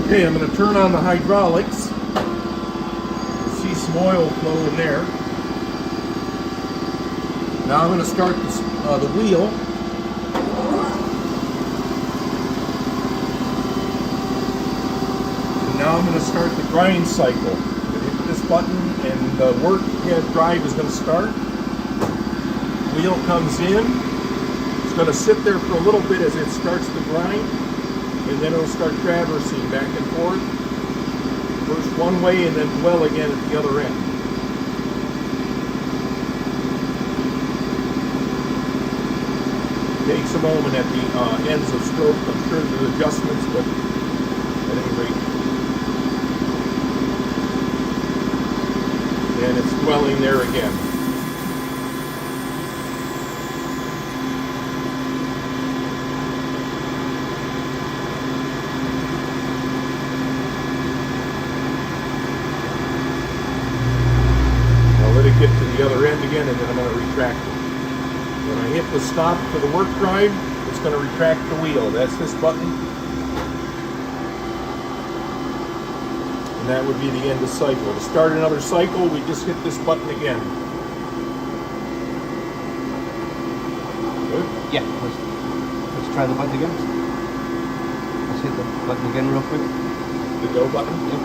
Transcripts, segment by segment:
Okay, I'm going to turn on the hydraulics. See some oil flow in there. Now I'm going to start the wheel. And now I'm going to start the grind cycle. I'm going to hit this button and the work head drive is going to start. Wheel comes in. It's going to sit there for a little bit as it starts to grind. And then it'll start traversing back and forth. First one way and then dwell again at the other end. Takes a moment at the ends of stroke. I'm sure there's adjustments, but at any rate. And it's dwelling there again. Let it get to the other end again, and then I'm going to retract it. When I hit the stop for the work drive, it's going to retract the wheel. That's this button. And that would be the end of cycle. To start another cycle, we just hit this button again. Good? Yeah. Let's try the button again. Let's hit the button again real quick. The go button? Yep.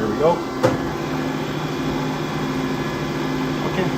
Here we go. Okay.